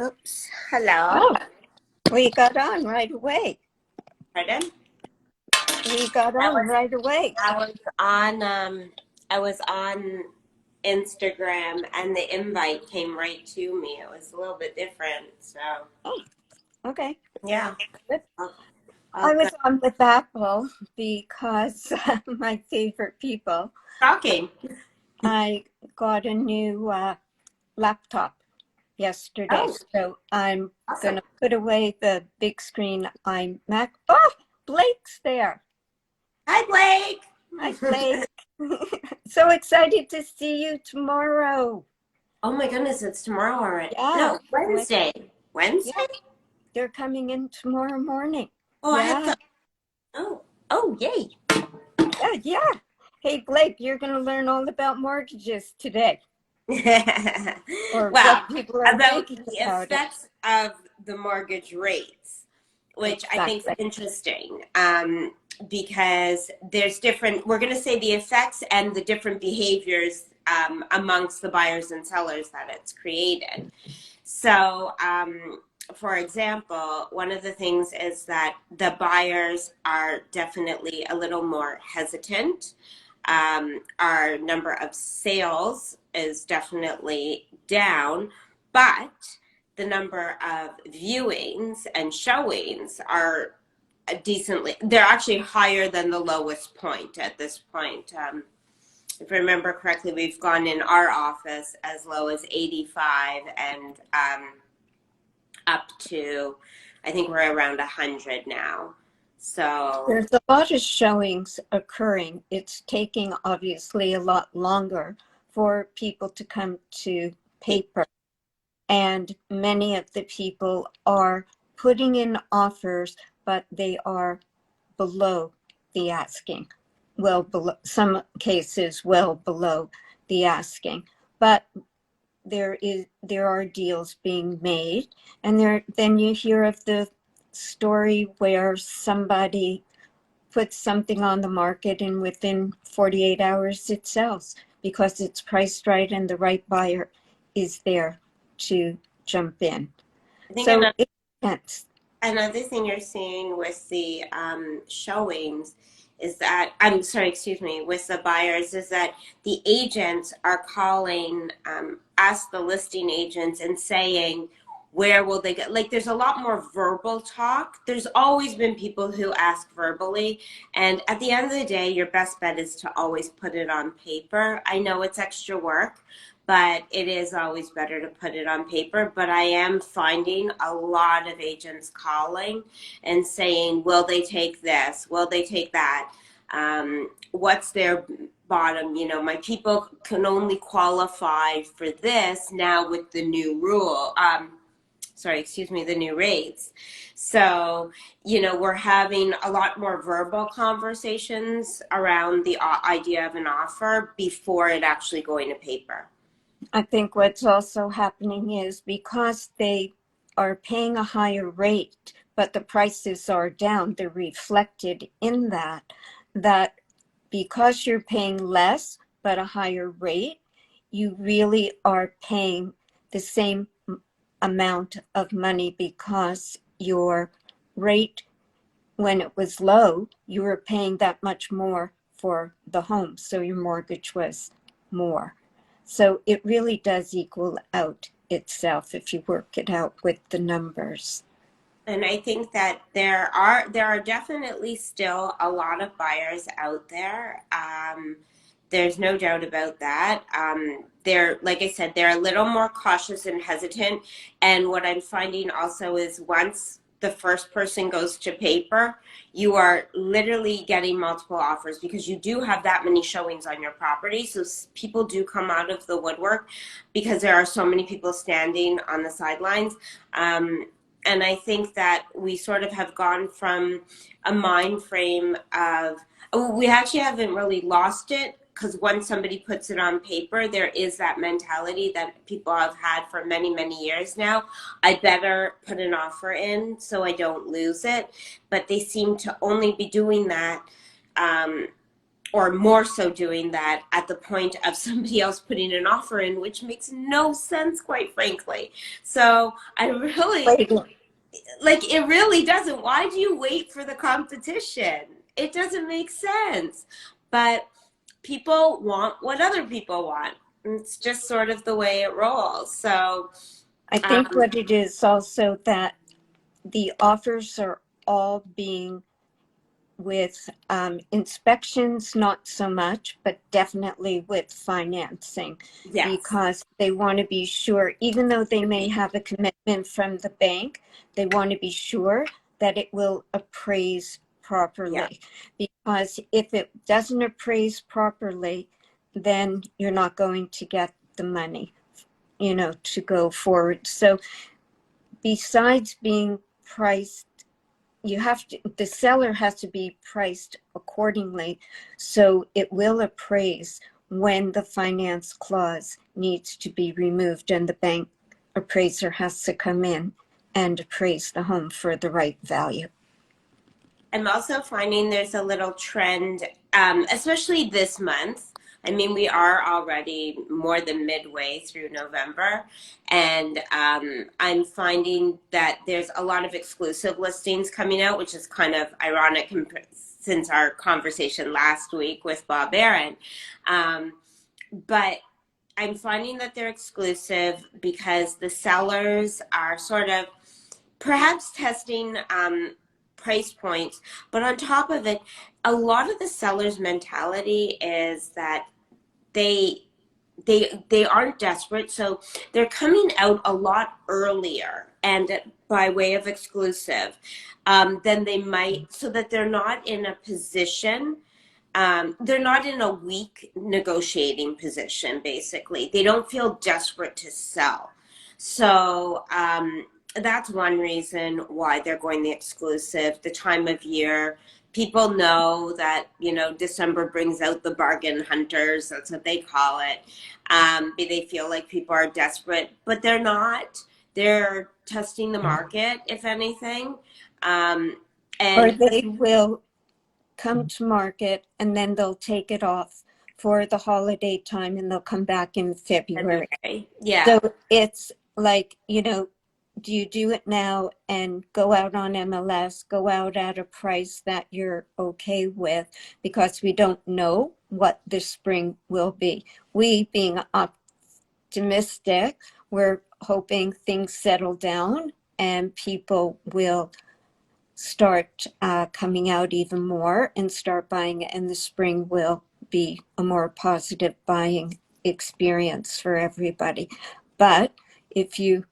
Oops. Hello. Oh, we got on right away. Pardon? We got I on was right away. I was on Instagram and the invite came right to me. It was a little bit different. So Oh, okay. yeah. Good. I'll, I I'll go. was on with Apple because my favorite people. Talking. I got a new laptop yesterday, Oh, so I'm awesome. gonna put away the big screen iMac. Oh, Blake's there. Hi Hi, Blake. Blake. So excited to see you tomorrow. Oh my goodness, it's tomorrow already. Yeah, No, Wednesday. yeah, Wednesday? they're coming in tomorrow morning. Oh, I had Yeah. thought. Oh, oh, yay. Yeah, yeah. Hey, Blake, you're going to learn all about mortgages today, or Well, what people are about thinking the about it. effects of the mortgage rates, which I think is Exactly. interesting, because there's different, we're going to say the effects and the different behaviors amongst the buyers and sellers that it's created. So, for example, one of the things is that the buyers are definitely a little more hesitant. Our number of sales is definitely down, but the number of viewings and showings are they're actually higher than the lowest point at this point. If I remember correctly, we've gone in our office as low as 85 and up to, I think we're around 100 now. So, There's a lot of showings occurring. It's taking obviously a lot longer for people to come to paper. And many of the people are putting in offers, but they are below the asking. Well, below, some cases well below the asking. But there are deals being made, and then you hear of the story where somebody puts something on the market and within 48 hours it sells because it's priced right and the right buyer is there to jump in. I think So it depends. another thing you're seeing with the showings is that, I'm sorry, excuse me, with the buyers is that the agents are calling us, the listing agents, and saying, where will they get? Like, there's a lot more verbal talk. There's always been people who ask verbally. And at the end of the day, your best bet is to always put it on paper. I know it's extra work, but it is always better to put it on paper. But I am finding a lot of agents calling and saying, will they take this? Will they take that? What's their bottom? You know, my people can only qualify for this now with the new rule. Sorry, excuse me, the new rates. So, you know, we're having a lot more verbal conversations around the idea of an offer before it actually going to paper. I think what's also happening is because they are paying a higher rate, but the prices are down, they're reflected in that because you're paying less but a higher rate, you really are paying the same amount of money because your rate, when it was low, you were paying that much more for the home. So your mortgage was more. So it really does equal out itself if you work it out with the numbers. And I think that there are definitely still a lot of buyers out there. There's no doubt about that. They're, like I said, they're a little more cautious and hesitant. And what I'm finding also is once the first person goes to paper, you are literally getting multiple offers because you do have that many showings on your property. So people do come out of the woodwork because there are so many people standing on the sidelines. And I think that we sort of have gone from a mind frame of, we actually haven't really lost it because once somebody puts it on paper, there is that mentality that people have had for many, many years now. I better put an offer in so I don't lose it. But they seem to only be doing that um, or more so doing that at the point of somebody else putting an offer in, which makes no sense, quite frankly. So I really, Waiting. like, it really doesn't. Why do you wait for the competition? It doesn't make sense. But people want what other people want. It's just sort of the way it rolls. So, I think um, what it is also that the offers are all being with inspections, not so much, but definitely with financing, yes, because they want to be sure, even though they may have a commitment from the bank, they want to be sure that it will appraise yeah. properly. Because if it doesn't appraise properly, then you're not going to get the money, to go forward. So besides being priced, the seller has to be priced accordingly, so it will appraise when the finance clause needs to be removed and the bank appraiser has to come in and appraise the home for the right value. I'm also finding there's a little trend, especially this month. I mean, we are already more than midway through November, and I'm finding that there's a lot of exclusive listings coming out, which is kind of ironic since our conversation last week with Bob Aaron. Um, but I'm finding that they're exclusive because the sellers are sort of perhaps testing price points, but on top of it, a lot of the sellers' mentality is that they they aren't desperate, so they're coming out a lot earlier and by way of exclusive than they might, so that they're not in a position. They're not in a weak negotiating position. Basically, they don't feel desperate to sell. So that's one reason why they're going the exclusive. The time of year, people know that December brings out the bargain hunters. That's what they call it. They feel like people are desperate, but they're not. They're testing the market, if anything. Um, Or and they will come to market and then they'll take it off for the holiday time and they'll come back in February. February, yeah. So it's like, do you do it now and go out on MLS, go out at a price that you're okay with, because we don't know what the spring will be. We, being optimistic, we're hoping things settle down and people will start coming out even more and start buying, and the spring will be a more positive buying experience for everybody. But if you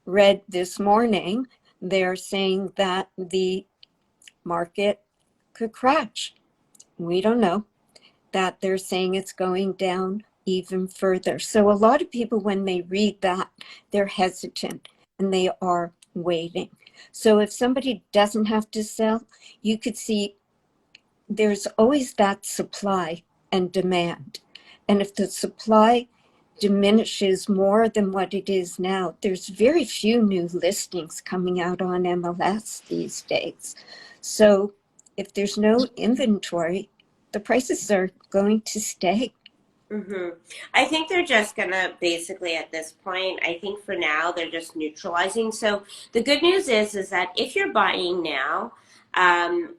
read this morning, they're saying that the market could crash. We don't know. That they're saying it's going down even further. So a lot of people, when they read that, they're hesitant and they are waiting. So if somebody doesn't have to sell, you could see there's always that supply and demand. And if the supply diminishes more than what it is now, there's very few new listings coming out on MLS these days. So if there's no inventory, the prices are going to stay. hmm I think they're just gonna basically at this point, I think for now they're just neutralizing. So the good news is that if you're buying now,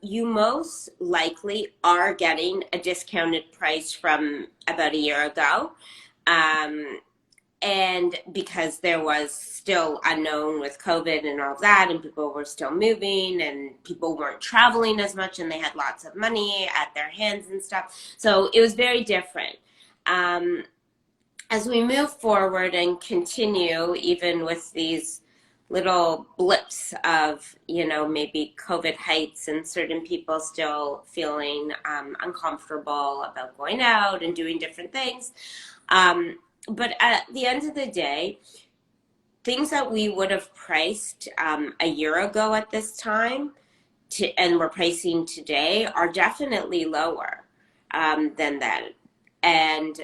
you most likely are getting a discounted price from about a year ago. Um, and because there was still unknown with COVID and all of that, and people were still moving, and people weren't traveling as much, and they had lots of money at their hands and stuff. So it was very different. Um, as we move forward and continue, even with these little blips of, maybe COVID heights and certain people still feeling uncomfortable about going out and doing different things. But at the end of the day, things that we would have priced a year ago at this time and we're pricing today are definitely lower than that. And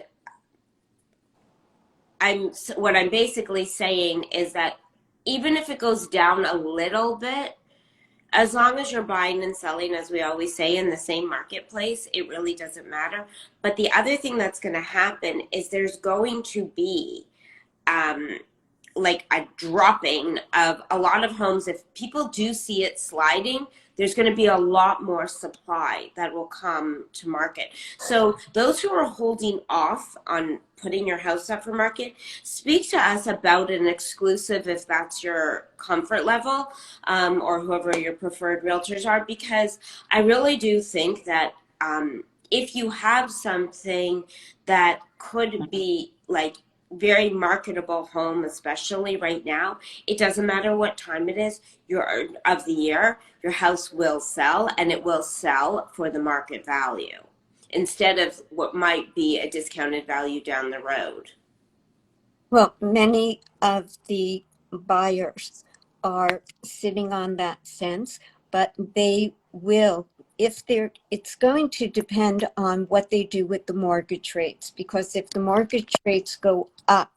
what I'm basically saying is that even if it goes down a little bit, as long as you're buying and selling, as we always say, in the same marketplace, it really doesn't matter. But the other thing that's going to happen is there's going to be um, like a dropping of a lot of homes. If people do see it sliding, there's going to be a lot more supply that will come to market. So those who are holding off on putting your house up for market, speak to us about an exclusive if that's your comfort level, or whoever your preferred realtors are, because I really do think that if you have something that could be like very marketable home, especially right now, it doesn't matter what time it is of the year, your house will sell, and it will sell for the market value instead of what might be a discounted value down the road. Well, many of the buyers are sitting on that fence, but they will, if they're, it's going to depend on what they do with the mortgage rates, because if the mortgage rates go up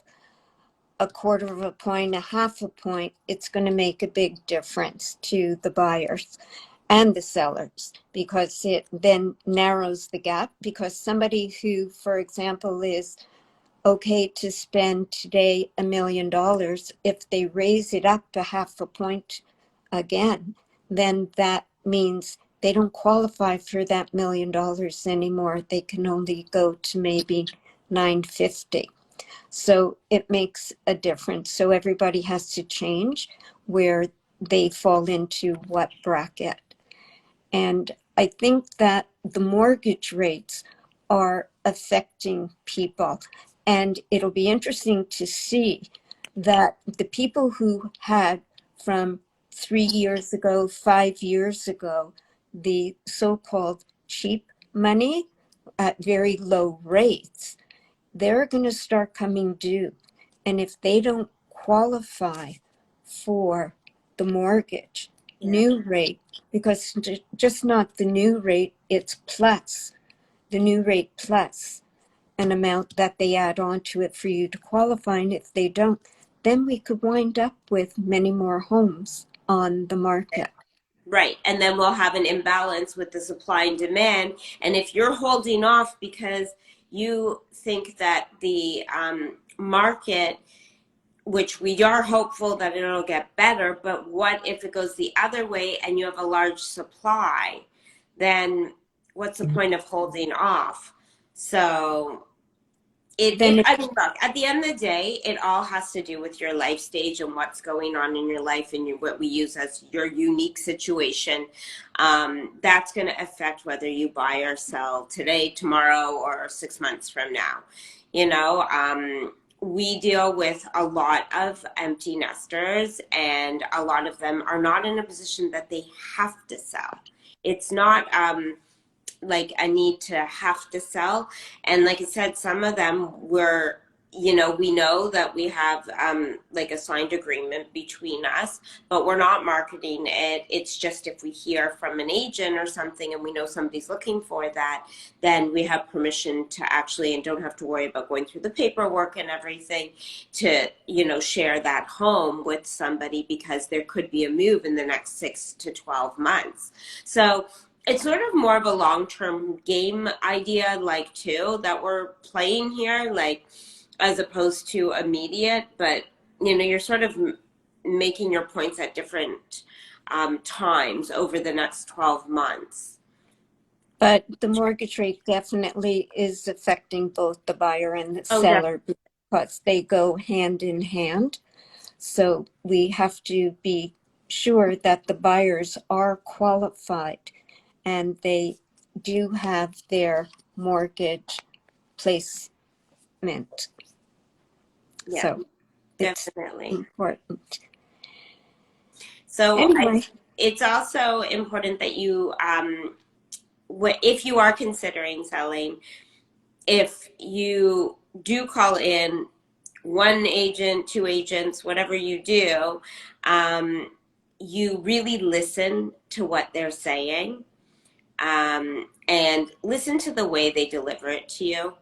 a quarter of a point, a half a point, it's going to make a big difference to the buyers and the sellers, because it then narrows the gap. Because somebody who, for example, is okay to spend today $1 million, if they raise it up a half a point again, then that means they don't qualify for that $1 million anymore. They can only go to maybe 950. So it makes a difference. So everybody has to change where they fall into what bracket. And I think that the mortgage rates are affecting people. And it'll be interesting to see that the people who had from 3 years ago, 5 years ago, the so-called cheap money at very low rates, they're going to start coming due. And if they don't qualify for the mortgage, new rate, because just not the new rate, it's plus the new rate plus an amount that they add on to it for you to qualify. And if they don't, then we could wind up with many more homes on the market. Right. And then we'll have an imbalance with the supply and demand. And if you're holding off because you think that the market, which we are hopeful that it'll get better, but what if it goes the other way and you have a large supply? Then what's the point of holding off? So I mean, look, at the end of the day, it all has to do with your life stage and what's going on in your life and what we use as your unique situation. That's going to affect whether you buy or sell today, tomorrow, or 6 months from now. You know, we deal with a lot of empty nesters, and a lot of them are not in a position that they have to sell. It's not like a need to have to sell. And like I said, some of them were, you know, we know that we have like a signed agreement between us, but we're not marketing it. It's just if we hear from an agent or something and we know somebody's looking for that, then we have permission to actually, and don't have to worry about going through the paperwork and everything to, you know, share that home with somebody, because there could be a move in the next 6 to 12 months. So it's sort of more of a long-term game idea, like, too, that we're playing here, like, as opposed to immediate. But, you know, you're sort of making your points at different times over the next 12 months. But the mortgage rate definitely is affecting both the buyer and the seller, because they go hand in hand. So we have to be sure that the buyers are qualified and they do have their mortgage placement. Yeah, so it's definitely important. So Anyway, it's also important that you, if you are considering selling, if you do call in one agent, two agents, whatever you do, you really listen to what they're saying, and listen to the way they deliver it to you,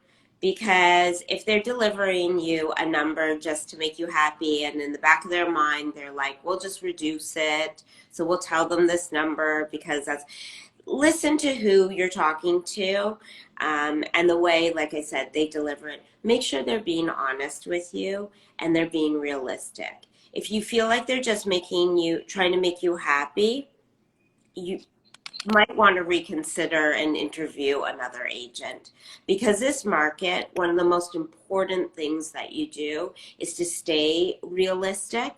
because if they're delivering you a number just to make you happy, and in the back of their mind they're like, we'll just reduce it, so we'll tell them this number because that's, listen to who you're talking to, and the way, like I said, they deliver it. Make sure they're being honest with you and they're being realistic. If you feel like they're just trying to make you happy, you might want to reconsider and interview another agent, because this market, one of the most important things that you do is to stay realistic,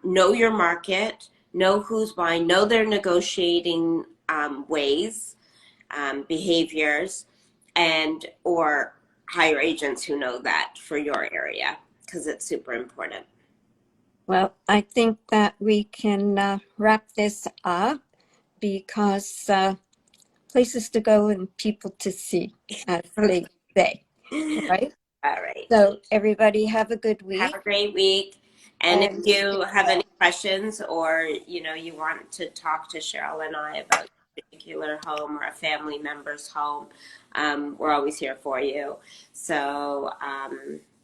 know your market, know who's buying, know their negotiating ways, behaviors, and or hire agents who know that for your area, because it's super important. Well, I think that we can wrap this up because places to go and people to see, as the ladies say, right? All right. So everybody have a good Have a week. great week. And if And you have any questions, or you want to talk to Cheryl and I about a particular home or a family member's home, we're always here for you. So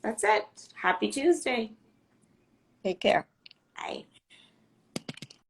that's it. Happy Tuesday. take care. Bye.